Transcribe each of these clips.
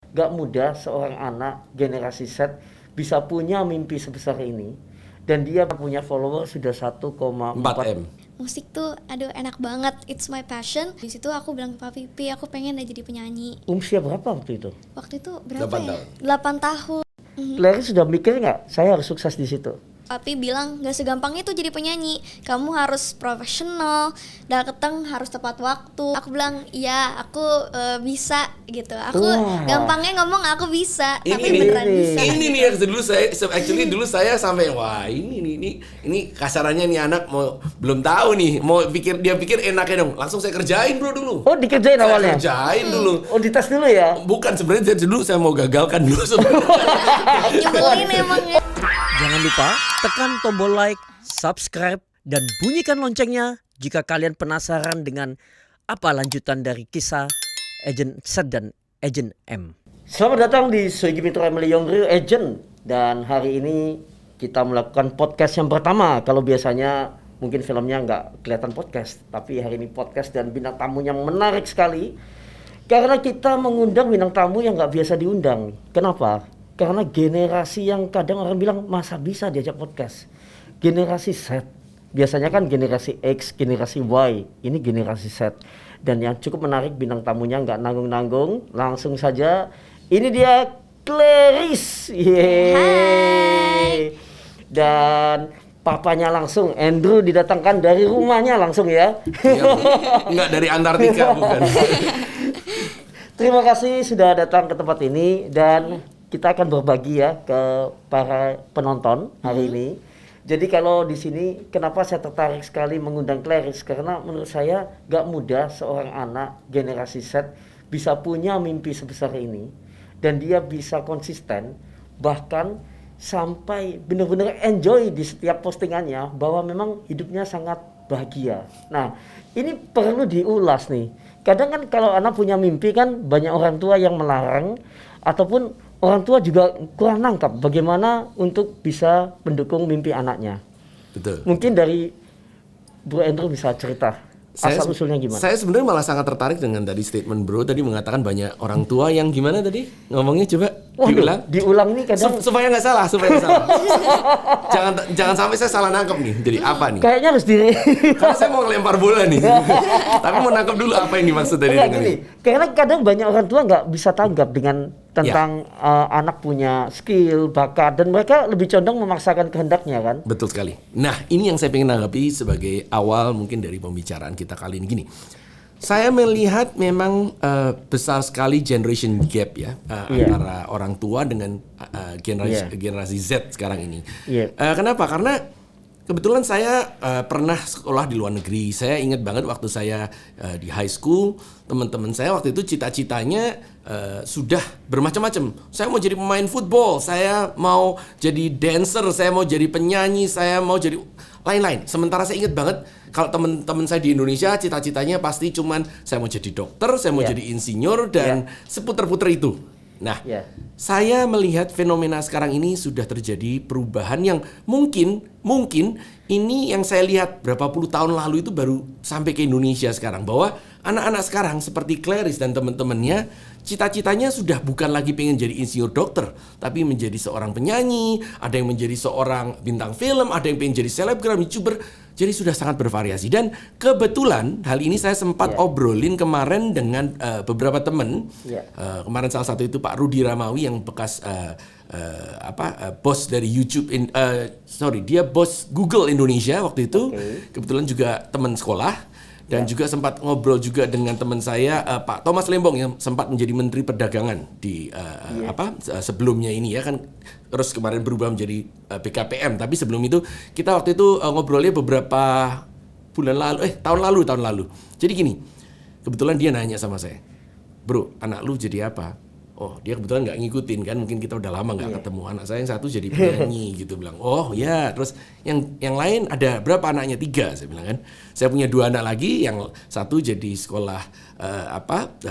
gak mudah seorang anak generasi Z bisa punya mimpi sebesar ini. Dan dia punya follower sudah 1,4 4M. Musik tuh aduh enak banget, it's my passion. Di situ aku bilang ke papi, "Pi, aku pengen deh jadi penyanyi." Usia berapa waktu itu? Waktu itu berapa 8 ya? tahun. 8 tahun. Clary sudah mikir nggak saya harus sukses di situ? Papi bilang gak segampang itu jadi penyanyi, kamu harus profesional, datang harus tepat waktu. Aku bilang iya, aku bisa gitu. Aku Wah. gampangnya ngomong aku bisa, Ini tapi nih, beneran bisa. Ini nih yang dulu saya sampai wah ini kasarannya nih anak mau belum tahu nih dia pikir enaknya dong langsung saya kerjain bro dulu. Oh, dikerjain Saya awalnya? kerjain dulu. Oh, dites dulu ya? Bukan sebenarnya dulu saya mau gagalkan dulu Nyebelin emangnya. Jangan lupa tekan tombol like, subscribe, dan bunyikan loncengnya jika kalian penasaran dengan apa lanjutan dari kisah Agent Z dan Agent M. Selamat datang di Soegi Mitra Emily Yongryu Agent. Dan hari ini kita melakukan podcast yang pertama. Kalau biasanya mungkin filmnya nggak kelihatan podcast, tapi hari ini podcast dan bintang tamunya menarik sekali. Karena kita mengundang bintang tamu yang nggak biasa diundang. Kenapa? Karena generasi yang kadang orang bilang masa bisa diajak podcast. Generasi Z. Biasanya kan generasi X, generasi Y. Ini generasi Z. Dan yang cukup menarik bintang tamunya nggak nanggung-nanggung. Langsung saja. Ini dia Clarice. Yeay. Dan papanya langsung. Andrew didatangkan dari rumahnya langsung ya. Enggak dari Antartika bukan. Terima kasih sudah datang ke tempat ini. Dan kita akan berbagi ya ke para penonton hari ini. Jadi kalau di sini kenapa saya tertarik sekali mengundang Clarice, karena menurut saya gak mudah seorang anak generasi Z bisa punya mimpi sebesar ini dan dia bisa konsisten bahkan sampai benar-benar enjoy di setiap postingannya bahwa memang hidupnya sangat bahagia. Nah, ini perlu diulas nih. Kadang kan kalau anak punya mimpi kan banyak orang tua yang melarang ataupun orang tua juga kurang nangkap bagaimana untuk bisa mendukung mimpi anaknya. Betul. Mungkin dari Bro Andrew bisa cerita asal usulnya gimana? Saya sebenarnya malah sangat tertarik dengan tadi statement Bro tadi mengatakan banyak orang tua yang gimana tadi ngomongnya coba diulang. Diulang nih kadang supaya nggak salah. jangan sampai saya salah nangkep nih. Jadi apa nih? kayaknya harus diri. Karena saya mau ngelempar bola nih. Tapi mau nangkep dulu apa yang dimaksud tadi Enggak dengan gini, ini. karena kadang banyak orang tua nggak bisa tanggap dengan tentang anak punya skill, bakat, dan mereka lebih condong memaksakan kehendaknya kan. Betul sekali. Nah, ini yang saya pengen tanggapi sebagai awal mungkin dari pembicaraan kita kali ini gini. Saya melihat memang besar sekali generation gap ya antara orang tua dengan generasi Z sekarang ini. Kenapa? Karena kebetulan saya pernah sekolah di luar negeri. Saya ingat banget waktu saya di high school, teman-teman saya waktu itu cita-citanya sudah bermacam-macam. Saya mau jadi pemain football, saya mau jadi dancer, saya mau jadi penyanyi, saya mau jadi lain-lain. Sementara saya ingat banget kalau teman-teman saya di Indonesia cita-citanya pasti cuman saya mau jadi dokter, saya mau jadi insinyur dan seputar-putar itu. Nah, saya melihat fenomena sekarang ini sudah terjadi perubahan yang mungkin ini yang saya lihat berapa puluh tahun lalu itu baru sampai ke Indonesia sekarang, bahwa anak-anak sekarang seperti Clarice dan teman-temannya cita-citanya sudah bukan lagi pengen jadi insinyur dokter, tapi menjadi seorang penyanyi, ada yang menjadi seorang bintang film, ada yang pengen jadi selebgram, YouTuber. Jadi sudah sangat bervariasi. Dan kebetulan hal ini saya sempat obrolin kemarin dengan beberapa teman. Kemarin salah satu itu Pak Rudi Ramawi yang bekas bos dari YouTube, dia bos Google Indonesia waktu itu. Kebetulan juga teman sekolah. Dan juga sempat ngobrol juga dengan teman saya Pak Thomas Lembong yang sempat menjadi Menteri Perdagangan di sebelumnya ini ya kan, terus kemarin berubah menjadi BKPM. Tapi sebelum itu kita waktu itu ngobrolnya beberapa tahun lalu. Jadi gini, kebetulan dia nanya sama saya, "Bro, anak lu jadi apa?" Oh, dia kebetulan nggak ngikutin kan, mungkin kita udah lama nggak ketemu. Anak saya yang satu jadi penyanyi gitu, bilang. Oh ya, terus yang lain ada berapa anaknya? 3, saya bilang kan. Saya punya 2 anak lagi, yang satu jadi sekolah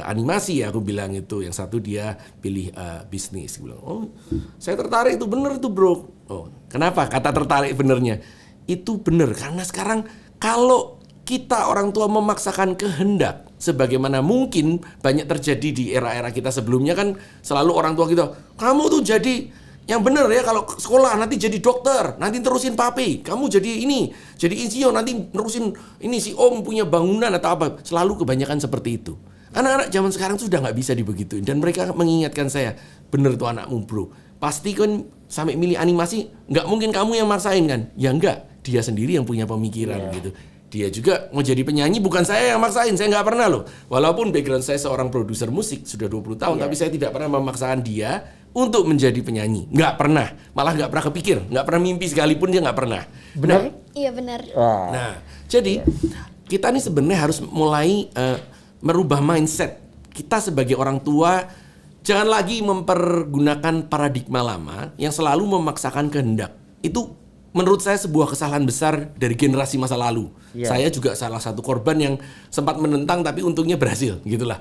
animasi ya, aku bilang itu. Yang satu dia pilih bisnis. Aku bilang, oh saya tertarik itu, bener itu bro. Oh, kenapa kata tertarik benernya? Itu bener, karena sekarang kalau kita orang tua memaksakan kehendak, sebagaimana mungkin banyak terjadi di era-era kita sebelumnya kan selalu orang tua kita, kamu tuh jadi yang bener ya kalau sekolah nanti jadi dokter, nanti terusin papi, kamu jadi ini, jadi insinyur, nanti terusin ini si om punya bangunan atau apa, selalu kebanyakan seperti itu. Anak-anak zaman sekarang sudah nggak bisa dibegituin dan mereka mengingatkan saya, bener tuh anakmu bro, pasti kan sampai milih animasi, nggak mungkin kamu yang maksain kan? Ya enggak, dia sendiri yang punya pemikiran gitu. Dia juga mau jadi penyanyi, bukan saya yang maksain, saya nggak pernah loh. Walaupun background saya seorang produser musik, sudah 20 tahun, tapi saya tidak pernah memaksakan dia untuk menjadi penyanyi. Nggak pernah, malah nggak pernah kepikir, nggak pernah mimpi sekalipun dia nggak pernah. Benar? Iya benar. Wah. Nah, jadi kita nih sebenarnya harus mulai merubah mindset. Kita sebagai orang tua, jangan lagi mempergunakan paradigma lama yang selalu memaksakan kehendak. Itu menurut saya sebuah kesalahan besar dari generasi masa lalu. Saya juga salah satu korban yang sempat menentang tapi untungnya berhasil gitulah.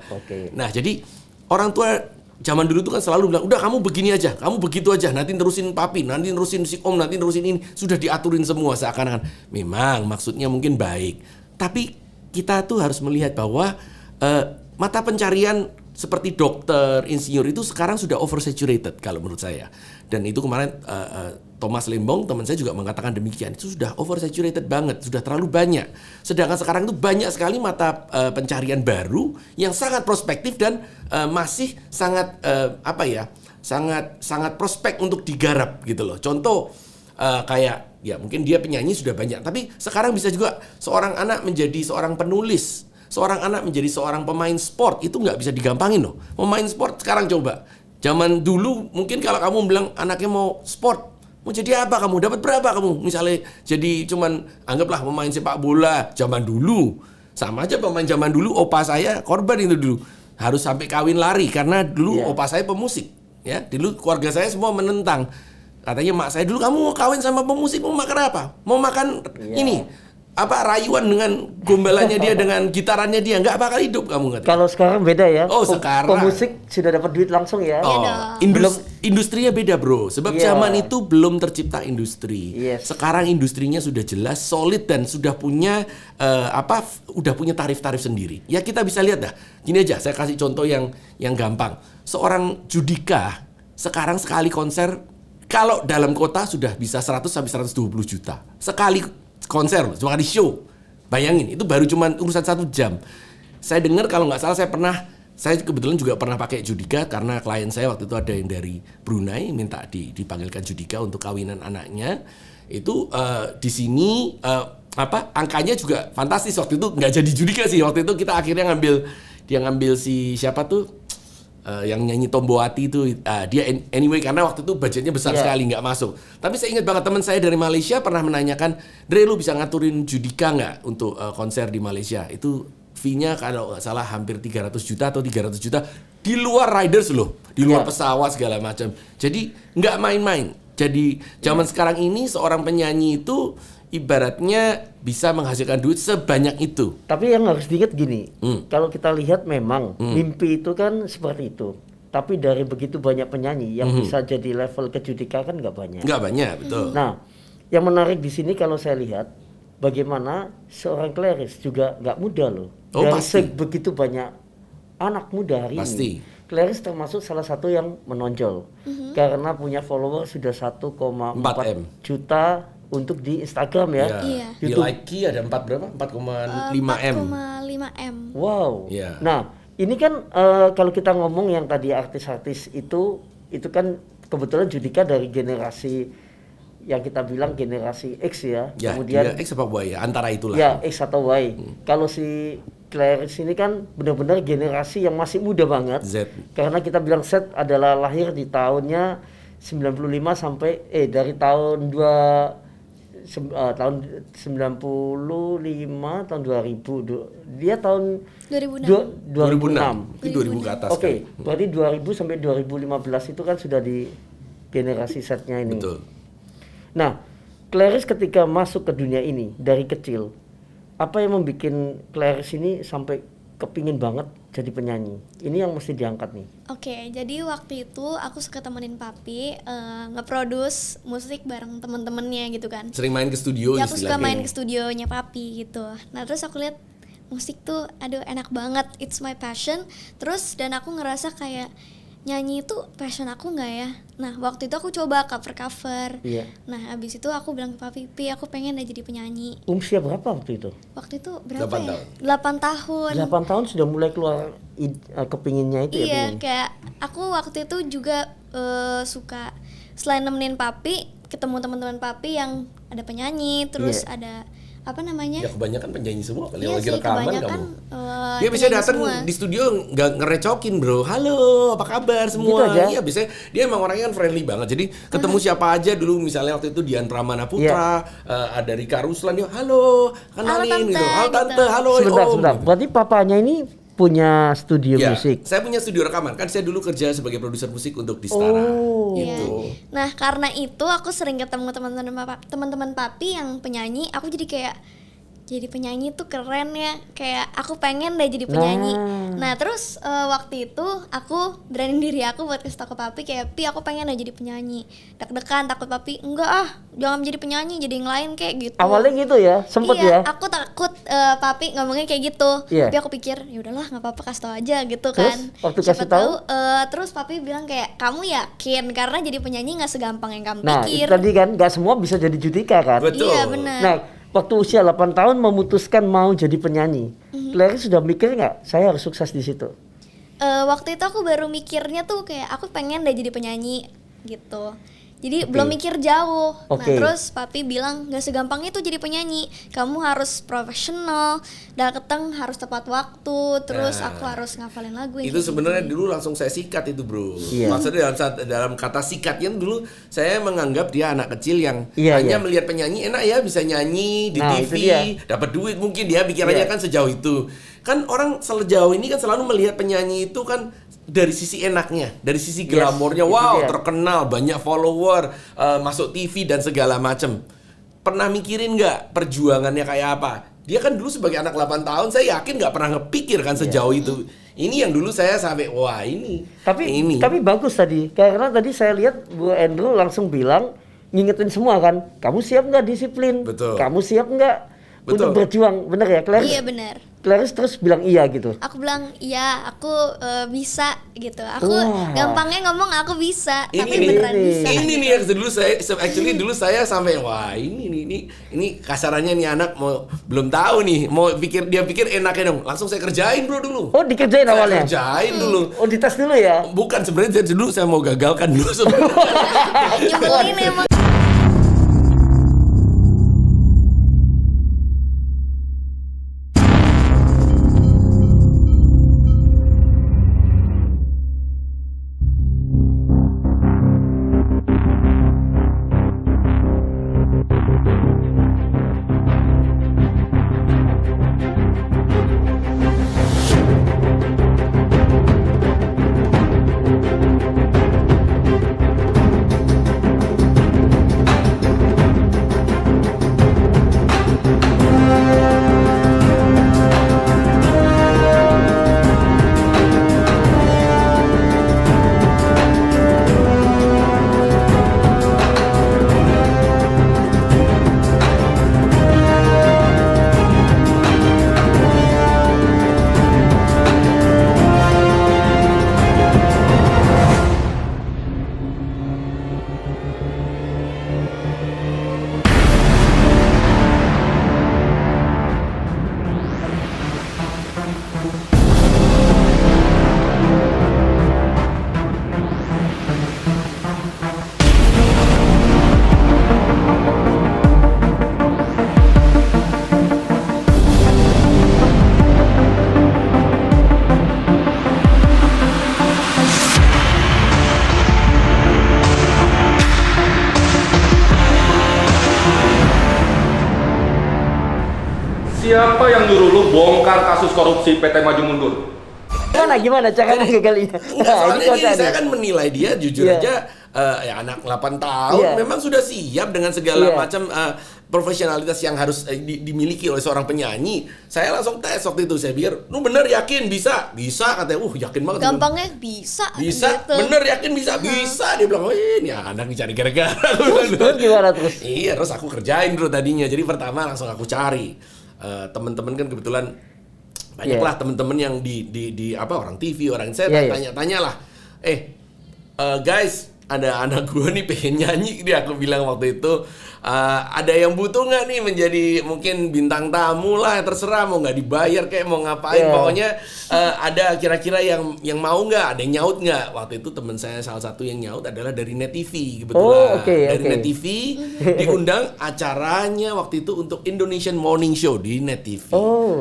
Nah, jadi orang tua zaman dulu itu kan selalu bilang, udah kamu begini aja, kamu begitu aja, nanti terusin papi, nanti terusin si om, nanti terusin ini, sudah diaturin semua seakan-akan. Memang maksudnya mungkin baik, tapi kita tuh harus melihat bahwa mata pencarian seperti dokter, insinyur itu sekarang sudah oversaturated kalau menurut saya. Dan itu kemarin Thomas Lembong, teman saya juga mengatakan demikian. Itu sudah oversaturated banget, sudah terlalu banyak. Sedangkan sekarang itu banyak sekali mata pencarian baru yang sangat prospektif dan masih sangat sangat prospek untuk digarap gitu loh. Contoh kayak ya mungkin dia penyanyi sudah banyak, tapi sekarang bisa juga seorang anak menjadi seorang penulis. Seorang anak menjadi seorang pemain sport itu nggak bisa digampangin loh. Pemain sport sekarang coba. Zaman dulu mungkin kalau kamu bilang anaknya mau sport, mau jadi apa kamu? Dapat berapa kamu? Misalnya jadi cuman anggaplah pemain sepak bola zaman dulu. Sama aja pemain zaman dulu, opa saya korban itu dulu. Harus sampai kawin lari karena dulu opa saya pemusik. Ya, dulu keluarga saya semua menentang. Katanya mak saya dulu, kamu mau kawin sama pemusik mau makan apa? Mau makan ini. Apa rayuan dengan gombalannya dia dengan gitarannya dia nggak bakal hidup kamu katanya. Kalau sekarang beda ya. Oh, sekarang pemusik sudah dapat duit langsung ya. Industrinya beda bro. Sebab zaman itu belum tercipta industri. Sekarang industrinya sudah jelas, solid dan sudah punya udah punya tarif-tarif sendiri. Ya kita bisa lihat dah. Gini aja, saya kasih contoh yang gampang. Seorang Judika sekarang sekali konser kalau dalam kota sudah bisa 100 sampai 120 juta sekali konser, sekali show. Bayangin, itu baru cuma urusan 1 jam. Saya dengar kalau nggak salah saya kebetulan juga pernah pakai Judika karena klien saya waktu itu ada yang dari Brunei minta dipanggilkan Judika untuk kawinan anaknya. Itu di sini angkanya juga fantastis waktu itu, nggak jadi Judika sih. Waktu itu kita akhirnya ngambil si siapa tuh yang nyanyi Tombowati itu dia anyway karena waktu itu budgetnya besar sekali nggak masuk. Tapi saya ingat banget teman saya dari Malaysia pernah menanyakan, Dre lu bisa ngaturin Judika nggak untuk konser di Malaysia? Itu fee-nya kalau nggak salah hampir 300 juta atau 300 juta di luar riders loh, di luar pesawat segala macam. Jadi nggak main-main. Jadi zaman sekarang ini seorang penyanyi itu ibaratnya bisa menghasilkan duit sebanyak itu. Tapi yang harus diingat gini, kalau kita lihat memang mimpi itu kan seperti itu. Tapi dari begitu banyak penyanyi yang bisa jadi level ke Judika kan nggak banyak. Nggak banyak, betul. Nah, yang menarik di sini kalau saya lihat, bagaimana seorang Clarice juga nggak muda loh. Oh, dari pasti. begitu banyak anak muda hari ini. Clarice termasuk salah satu yang menonjol karena punya follower sudah 1,4 juta untuk di Instagram ya. Di Likee ada 4,5 M. 4,5 M. Wow. Nah, ini kan kalau kita ngomong yang tadi artis-artis itu kan kebetulan Judika dari generasi yang kita bilang generasi X ya. Kemudian X apa Y ya, antara itulah. Ya, X atau Y. Kalau si Clarice ini kan benar-benar generasi yang masih muda banget. Z. Karena kita bilang Z adalah lahir di tahunnya 95 sampai dari tahun 95 tahun 2000 dia tahun 2006. Itu 2000 ke atas. Oke, berarti 2000 sampai 2015 itu kan sudah di generasi Z-nya ini. Betul. Nah, Clarice ketika masuk ke dunia ini dari kecil, apa yang membuat Clarice ini sampai kepingin banget jadi penyanyi? Ini yang mesti diangkat nih. Oke, jadi waktu itu aku suka temenin papi nge-produce musik bareng temen-temennya gitu kan. Sering main ke studio ya, aku suka main ke studionya papi gitu. Nah terus aku lihat musik tuh aduh enak banget, it's my passion. Terus dan aku ngerasa kayak nyanyi itu passion aku nggak ya. Nah waktu itu aku coba cover. Iya. Nah abis itu aku bilang ke papi, Pi aku pengen deh jadi penyanyi. Usia berapa waktu itu? Waktu itu berapa 8 ya? tahun. 8 tahun. 8 tahun sudah mulai keluar kepinginnya itu ya? Iya, Pingin. kayak aku waktu itu juga suka selain nemenin papi, ketemu teman-teman papi yang ada penyanyi, terus Iya. ada apa namanya? Ya kebanyakan penyanyi semua kali yang Iya lagi sih, rekaman kebanyakan kamu. Dia bisa penyanyi datang semua. di studio nggak ngerecokin bro, halo apa kabar semua. Gitu aja? Iya biasanya dia emang orangnya kan friendly banget. Jadi ketemu siapa aja dulu misalnya waktu itu Dian Pramana Putra, ada Rika Ruslan dia halo kenalin Halo, Tante, gitu, halo tante, gitu. halo Sebentar, om. sebentar. Gitu. Berarti papanya ini punya studio Ya, musik. saya punya studio rekaman kan saya dulu kerja sebagai produser musik untuk Distara. Oh. Gitu. Nah, karena itu aku sering ketemu teman-teman papi yang penyanyi, aku jadi kayak jadi penyanyi tuh keren ya, kayak aku pengen deh jadi penyanyi. Nah terus waktu itu aku beraniin diri aku buat kasih tau ke papi kayak, Pi aku pengen deh jadi penyanyi. Deg-degan takut papi, enggak ah jangan jadi penyanyi, jadi yang lain kayak gitu. Awalnya gitu ya, sempet iya, ya. aku takut papi ngomongnya kayak gitu. Iya. Tapi aku pikir ya udahlah nggak apa-apa kasih tau aja gitu Terus, kan. waktu Siapa kasih tahu? terus papi bilang kayak kamu yakin karena jadi penyanyi nggak segampang yang kamu Nah, itu pikir. tadi kan nggak semua bisa jadi Judika kan. Betul. Iya benar. Nah, waktu usia 8 tahun memutuskan mau jadi penyanyi. Clary sudah mikir nggak, saya harus sukses di situ? Waktu itu aku baru mikirnya tuh kayak aku pengen deh jadi penyanyi gitu. Jadi belum mikir jauh. Nah Oke. terus papi bilang gak segampang itu jadi penyanyi. Kamu harus profesional, dateng harus tepat waktu. Terus Nah, aku harus ngafalin lagu. yang Itu kayak sebenarnya gini. dulu langsung saya sikat itu bro. Iya. Maksudnya dalam kata sikatnya dulu saya menganggap dia anak kecil yang Iya, hanya iya. melihat penyanyi enak ya bisa nyanyi di Nah, TV, itu dia. dapat duit mungkin dia pikirannya Iya. kan sejauh itu. Kan orang sejauh ini kan selalu melihat penyanyi itu kan dari sisi enaknya, dari sisi Yes, glamornya, itu wow dia. terkenal, banyak follower, masuk TV dan segala macem. Pernah mikirin nggak perjuangannya kayak apa? Dia kan dulu sebagai anak 8 tahun, saya yakin nggak pernah ngepikir kan sejauh itu. Ini yang dulu saya sampai, wah ini. Tapi bagus tadi, karena tadi saya lihat Bu Andrew langsung bilang, ngingetin semua kan, kamu siap nggak disiplin? Betul. Kamu siap nggak untuk Betul. berjuang? Bener ya, Clarice? Iya benar. Clarice terus bilang iya gitu. Aku bilang iya, aku bisa gitu. Aku Wah. gampangnya ngomong aku bisa, Ini tapi nih. beneran bisa. Ini nih yang dulu saya actually dulu saya sampai wah ini kasarannya nih anak mau belum tahu nih mau dia pikir enaknya dong langsung saya kerjain bro dulu. Oh, dikerjain Saya awalnya? kerjain dulu. Oh, dites dulu ya? Bukan sebenarnya dulu saya mau gagalkan dulu sebenarnya. Nyebelin emang. Siapa yang nyuruh lu bongkar kasus korupsi PT Maju Mundur? Gimana caranya gagalnya? Enggak, soalnya gini, kocak saya nih. kan menilai dia jujur Iya. aja ya anak 8 tahun Iya. memang sudah siap dengan segala Iya. macam profesionalitas yang harus dimiliki oleh seorang penyanyi. Saya langsung tes waktu itu, saya pikir, lu bener yakin bisa? Bisa katanya, yakin banget. Gampangnya bisa. Bisa, gitu. bener yakin bisa? Bisa. Dia bilang, oh ini anak dicari gara-gara. Terus gimana terus? Iya, terus aku kerjain dulu tadinya. Jadi pertama langsung aku cari teman-teman kan kebetulan banyaklah temen-temen yang di apa orang TV, orang saya tanya-tanya lah. Guys, ada anak gue nih pengen nyanyi, dia aku bilang waktu itu ada yang butuh nggak nih menjadi mungkin bintang tamu lah, terserah mau nggak dibayar kayak mau ngapain, pokoknya ada kira-kira yang mau nggak, ada yang nyaut nggak. Waktu itu teman saya salah satu yang nyaut adalah dari Net TV kebetulan. Dari Net TV diundang acaranya waktu itu untuk Indonesian Morning Show di Net TV.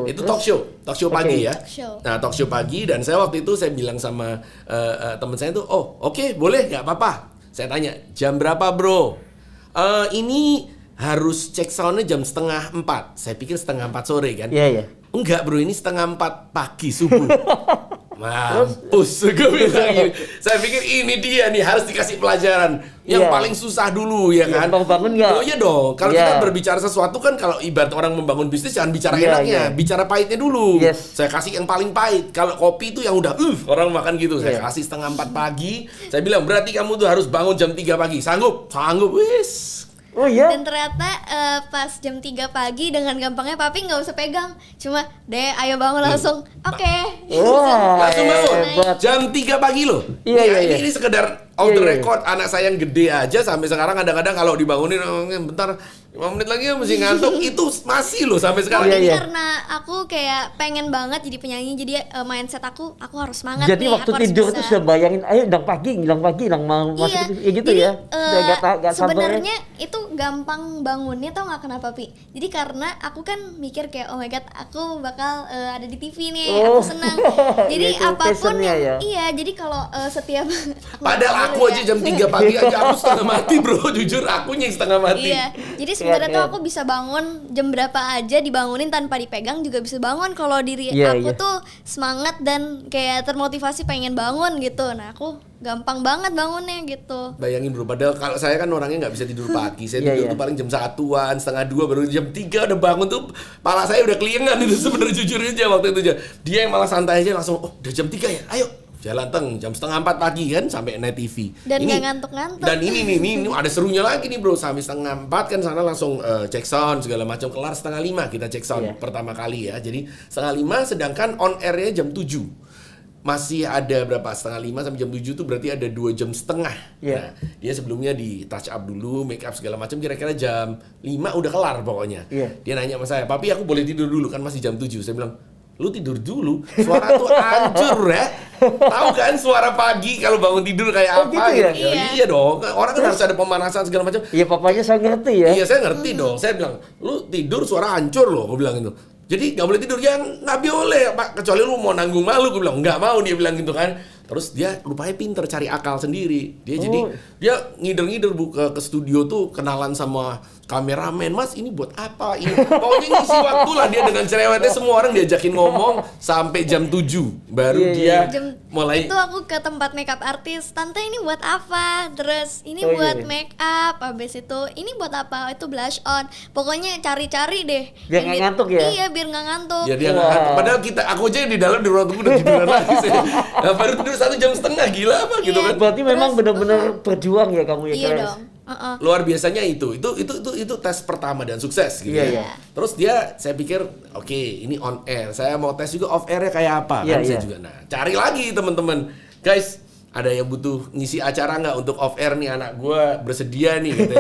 Itu talk show pagi ya. Nah talk show pagi, dan saya waktu itu saya bilang sama teman saya tuh, oke, boleh nggak apa-apa. Saya tanya jam berapa bro? Ini harus cek soundnya jam 3:30. Saya pikir 3:30 sore kan? Iya. Enggak bro, ini 3:30 pagi subuh. Mampus gue bilang gini. Saya pikir ini dia nih harus dikasih pelajaran yang paling susah dulu ya kan. Bangun nggak? Oh iya dong. Kalau kita berbicara sesuatu kan, kalau ibarat orang membangun bisnis jangan bicara enaknya, bicara pahitnya dulu. Saya kasih yang paling pahit. Kalau kopi itu yang udah orang makan gitu, saya kasih 3:30 pagi. Saya bilang berarti kamu tuh harus bangun jam 3 pagi. Sanggup, wis. Oh iya. Dan ternyata pas jam 3 pagi dengan gampangnya papi nggak usah pegang, cuma deh ayo bangun langsung. Oke. Langsung bangun. Jam 3 pagi loh. Iya. Ini sekedar off the record, anak saya yang gede aja sampai sekarang kadang-kadang kalau dibangunin bentar 5 menit lagi mesti ngantuk, itu masih loh sampai sekarang. Jadi karena aku kayak pengen banget jadi penyanyi, jadi mindset aku harus semangat. Jadi nih, waktu aku harus tidur bisa. tuh sudah bayangin, ayo hilang pagi, mau masuk ya gitu jadi, ya. Udah gak sabar. Sebenarnya itu gampang bangunnya, tau nggak kenapa Pi? Jadi karena aku kan mikir kayak oh my god, aku bakal ada di TV nih, aku senang. Jadi Itu apapun yang ya. iya, jadi kalau setiap Padahal aku aja jam 3 pagi aja aku setengah mati bro, jujur akunya yang setengah mati. Iya, jadi sebenarnya tuh aku bisa bangun jam berapa aja, dibangunin tanpa dipegang juga bisa bangun kalau diri aku tuh semangat dan kayak termotivasi pengen bangun gitu. Nah aku gampang banget bangunnya gitu. Bayangin bro, padahal kalau saya kan orangnya nggak bisa tidur pagi. Saya tidur tuh paling jam 1-an, setengah 2, baru jam 3 udah bangun tuh pala saya udah keliengan itu sebenarnya, jujur aja waktu itu aja. Dia yang malah santai aja langsung, udah jam 3 ya, ayo jalan jam 3:30 pagi kan sampai Net TV. Dan ini, gak ngantuk-ngantuk. Dan ini ada serunya lagi nih bro, sampai 3:30 kan sana langsung cek sound segala macam, kelar 4:30 kita cek sound pertama kali ya. Jadi 4:30, sedangkan on airnya jam 7. Masih ada berapa, 4:30 sampai jam 7 tuh berarti ada 2 jam setengah. Nah, dia sebelumnya di touch up dulu, make up segala macam, kira-kira jam 5 udah kelar pokoknya. Dia nanya sama saya, papi aku boleh tidur dulu kan masih jam 7. Saya bilang, lu tidur dulu, suara tuh hancur ya. Tahu kan suara pagi kalau bangun tidur kayak apa gitu ya? Iya dong, orang kan harus ada pemanasan segala macam. Iya, papanya saya ngerti ya. Iya saya ngerti dong. Saya bilang, lu tidur suara hancur loh, gue bilang gitu. Jadi nggak boleh tidur, ya nggak boleh pak, kecuali lu mau nanggung malu. Gue bilang nggak mau, dia bilang gitu kan. Terus dia rupanya pinter cari akal sendiri. Dia jadi dia ngider-ngider ke studio tuh, kenalan sama kameramen, mas ini buat apa ini, pokoknya ngisi waktu lah dia dengan cerewetnya. Semua orang diajakin ngomong sampai jam 7 baru dia mulai. Itu aku ke tempat makeup artis, tante ini buat apa, terus ini buat make up, habis itu ini buat apa, itu blush on, pokoknya cari-cari deh biar nggak ngantuk ya. Iya biar nggak ngantuk. Ya dia nggak ngantuk, padahal aku aja di dalam di ruang tunggu udah tiduran lagi saya. Nah, baru tidur 1,5 jam gila apa gitu kan. Berarti memang benar-benar berjuang ya kamu ya. Iya keren. dong. Luar biasanya itu tes pertama dan sukses gitu ya. Terus saya pikir oke, ini on air, saya mau tes juga off airnya kayak apa kan saya juga. Nah cari lagi teman-teman, guys ada yang butuh ngisi acara nggak untuk off air nih, anak gue bersedia nih gitu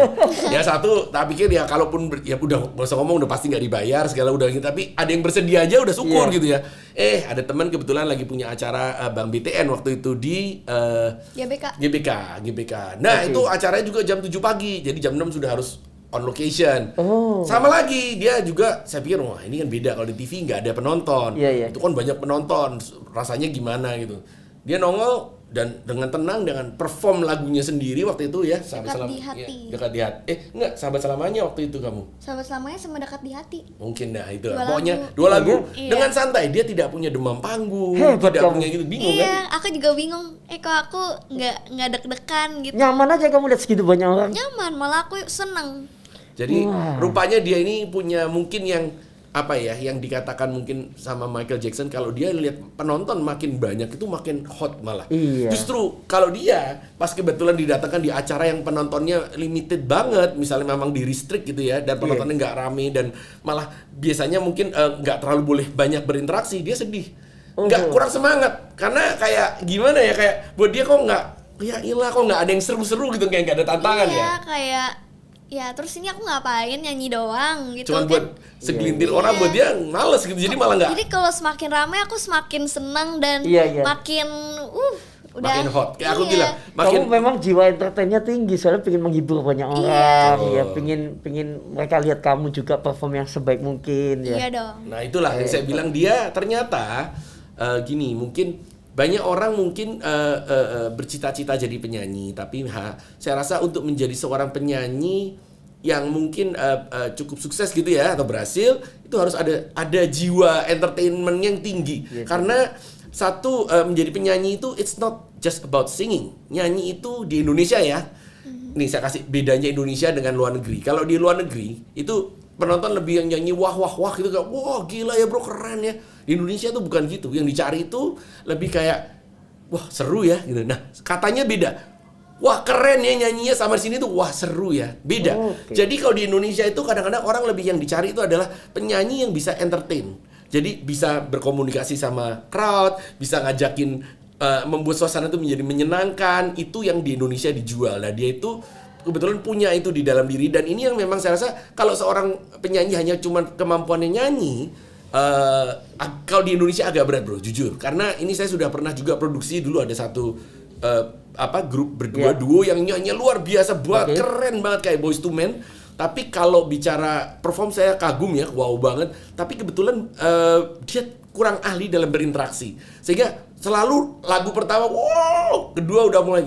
ya. Satu tak pikir ya kalaupun ya udah nggak usah ngomong, udah pasti nggak dibayar segala udah gitu, tapi ada yang bersedia aja udah syukur gitu ya. Ada teman kebetulan lagi punya acara Bang BTN waktu itu di GBK. Nah itu acaranya juga jam 7 pagi, jadi jam 6 sudah harus on location. Sama lagi dia juga, saya pikir wah ini kan beda, kalau di TV nggak ada penonton. Itu kan banyak penonton, rasanya gimana gitu. Dia nongol dan dengan tenang, dengan perform lagunya sendiri waktu itu ya, dekat di hati. Dekat di hati. Enggak, sahabat selamanya waktu itu kamu. Sahabat selamanya sama dekat di hati. Mungkin dah itu. Pokoknya 2 lagu dengan santai, dia tidak punya demam panggung, tidak punya gitu, bingung kan? Iya, aku juga bingung. Kok aku nggak deg-degan gitu. Nyaman aja kamu lihat segitu banyak orang. Nyaman, malah aku seneng. Jadi rupanya dia ini punya mungkin yang apa ya yang dikatakan mungkin sama Michael Jackson, kalau dia lihat penonton makin banyak itu makin hot malah. Iya. Justru kalau dia pas kebetulan didatangkan di acara yang penontonnya limited banget, misalnya memang di restrict gitu ya, dan penontonnya nggak rame dan malah biasanya mungkin nggak terlalu boleh banyak berinteraksi, dia sedih, nggak kurang semangat karena kayak gimana ya, kayak buat dia kok nggak, ya ilah kok nggak ada yang seru-seru gitu, kayak nggak ada tantangan Iya, ya. kayak ya terus ini aku ngapain nyanyi doang gitu Cuman kan. buat segelintir orang, buat dia males gitu, jadi malah nggak. Jadi kalau semakin ramai aku semakin senang dan Iya. makin udah Makin hot, kayak aku iya. bilang makin Kamu memang jiwa entertainnya tinggi, soalnya pengen menghibur banyak orang, ya pengen mereka lihat kamu juga perform yang sebaik mungkin ya. Iya dong. Nah itulah yang saya bilang, dia ternyata gini, mungkin banyak orang mungkin bercita-cita jadi penyanyi, tapi saya rasa untuk menjadi seorang penyanyi yang mungkin cukup sukses gitu ya atau berhasil, itu harus ada jiwa entertainment yang tinggi. Karena satu, menjadi penyanyi itu it's not just about singing. Nyanyi itu di Indonesia ya. Nih saya kasih bedanya Indonesia dengan luar negeri. Kalau di luar negeri itu penonton lebih yang nyanyi wah gitu, kayak wah gila ya bro, keren ya. Di Indonesia tuh bukan gitu. Yang dicari itu lebih kayak wah seru ya gitu. Nah, katanya beda. Wah keren ya nyanyinya, sama di sini tuh wah seru ya. Beda. Jadi kalau di Indonesia itu kadang-kadang orang lebih yang dicari itu adalah penyanyi yang bisa entertain. Jadi bisa berkomunikasi sama crowd, bisa ngajakin membuat suasana itu menjadi menyenangkan. Itu yang di Indonesia dijual. Nah, dia itu kebetulan punya itu di dalam diri, dan ini yang memang saya rasa kalau seorang penyanyi hanya cuma kemampuannya nyanyi, kalau di Indonesia agak berat bro, jujur. Karena ini saya sudah pernah juga produksi dulu, ada satu grup berdua duo yang nyanyi luar biasa banget, keren banget kayak Boyz II Men. Tapi kalau bicara perform saya kagum ya, wow banget. Tapi kebetulan dia kurang ahli dalam berinteraksi, sehingga selalu lagu pertama wow, kedua udah mulai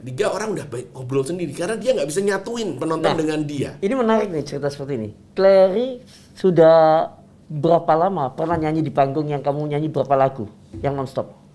tiga orang udah baik ngobrol sendiri karena dia nggak bisa nyatuin penonton dengan dia. Ini menarik nih cerita seperti ini. Clary sudah berapa lama pernah nyanyi di panggung yang kamu nyanyi berapa lagu yang nonstop?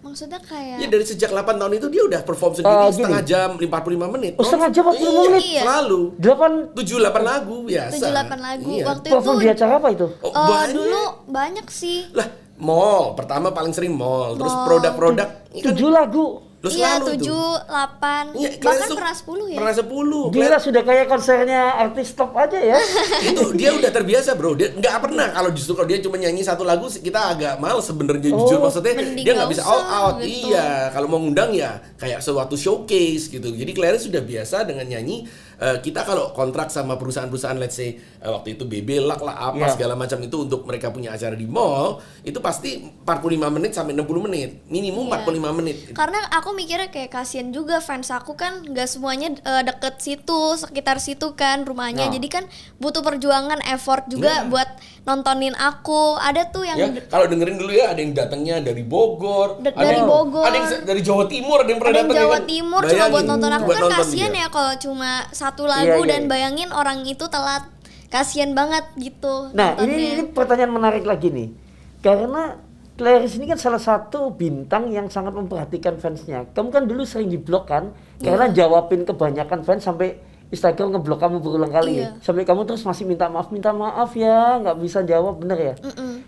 Maksudnya kayak Ya dari sejak 8 tahun itu dia udah perform sendiri setengah jam 45 menit. Oh, setengah jam 45 menit? Iya. Selalu 8 7-8 lagu biasa. 7-8 lagu. Iya. Waktu perform itu di acara apa itu? Banyak. dulu banyak sih. Lah, mall. Pertama paling sering mall. Terus produk-produk. Ini kan 7 lagu. lo Iya, selalu 7, tuh. 8, Iya, bahkan Claire pernah 10 ya. Pernah 10. Gila, sudah kayak konsernya artis top aja ya. Itu dia udah terbiasa bro, dia nggak pernah, kalau justru kalau dia cuma nyanyi satu lagu kita agak males sebenarnya, jujur, maksudnya mending dia nggak nggak bisa usah, all out. gitu. Iya, kalau mau ngundang ya kayak suatu showcase gitu. Jadi Claire sudah biasa dengan nyanyi. Kita kalau kontrak sama perusahaan-perusahaan, let's say waktu itu BB Luck lah apa segala macam itu, untuk mereka punya acara di mall, itu pasti 45 menit sampai 60 menit minimum. 45 menit. Karena aku mikirnya kayak kasihan juga fans aku kan nggak semuanya deket situ, sekitar situ kan rumahnya. Jadi kan butuh perjuangan, effort juga buat nontonin aku. Ada tuh yang Ya, kalau dengerin dulu ya, ada yang datangnya dari Bogor, dari Bogor, ada yang dari Jawa Timur, ada yang pernah ada yang datang Jawa kan. Timur cuma Bayangin, buat nonton aku. buat Kan nonton kasihan dia. ya kalau cuma satu lagu Iya. dan bayangin orang itu telat. Kasihan banget gitu. Nah, nontonnya. ini pertanyaan menarik lagi nih. Karena Clarice ini kan salah satu bintang yang sangat memperhatikan fansnya. Kamu kan dulu sering diblok kan? Karena jawabin kebanyakan fans sampai Instagram ngeblok kamu berulang kali. Iya. Sampai kamu terus masih minta maaf ya, nggak bisa jawab, bener ya?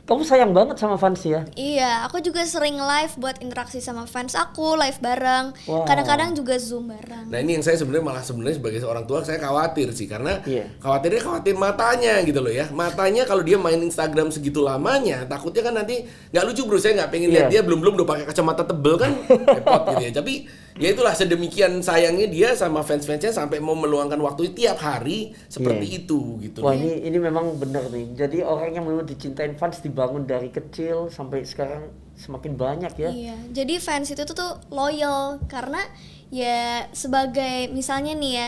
Kamu sayang banget sama fans ya? Iya, aku juga sering live buat interaksi sama fans aku, live bareng. Wow. Kadang-kadang juga Zoom bareng. Nah ini yang saya sebenarnya sebagai seorang tua saya khawatir sih, karena Iya. khawatir matanya gitu loh ya. Matanya kalau dia main Instagram segitu lamanya, takutnya kan nanti nggak lucu bro. Saya nggak pengen lihat dia belum udah pakai kacamata tebel kan repot gitu ya. Tapi ya itulah, sedemikian sayangnya dia sama fans-fansnya sampai mau meluangkan waktu tiap hari seperti itu gitu. Wah, ini memang bener nih. Jadi orang yang memang dicintain fans dibangun dari kecil sampai sekarang semakin banyak ya. Iya, jadi fans itu tuh loyal karena ya sebagai misalnya nih ya,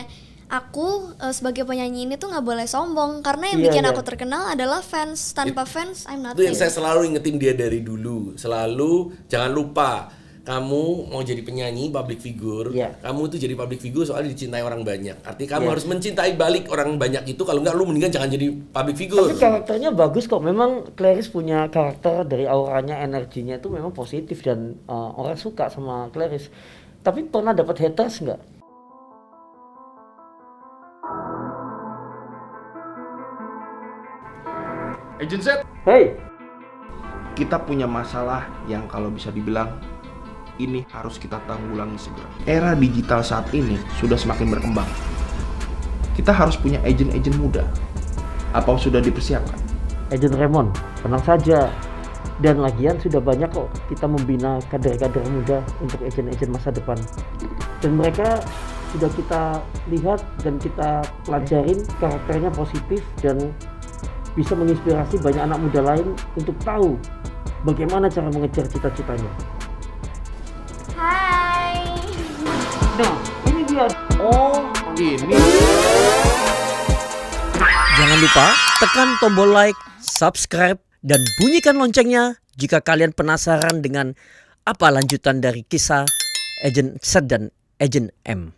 aku sebagai penyanyi ini tuh nggak boleh sombong karena yang Iya, bikin iya. aku terkenal adalah fans. Tanpa fans, I'm Itu yang nothing. saya selalu ingetin dia dari dulu. Selalu jangan lupa, kamu mau jadi penyanyi, public figure, Iya. kamu tuh jadi public figure soalnya dicintai orang banyak. Artinya kamu harus mencintai balik orang banyak itu. Kalau enggak, lu mendingan jangan jadi public figure. Tapi karakternya bagus kok. Memang Clarice punya karakter, dari auranya, energinya itu memang positif dan orang suka sama Clarice. Tapi pernah dapat haters nggak? Agent Z, Hey, kita punya masalah yang kalau bisa dibilang ini harus kita tanggulangi segera. Era digital saat ini sudah semakin berkembang. Kita harus punya agen-agen muda. Apa sudah dipersiapkan? Agent Raymond, tenang saja. Dan lagian sudah banyak kok kita membina kader-kader muda untuk agen-agen masa depan. Dan mereka sudah kita lihat dan kita pelajarin karakternya positif dan bisa menginspirasi banyak anak muda lain untuk tahu bagaimana cara mengejar cita-citanya. Hai. Nah, ini dia. Oh, ini. Jangan lupa tekan tombol like, subscribe, dan bunyikan loncengnya jika kalian penasaran dengan apa lanjutan dari kisah Agent Z dan Agent M.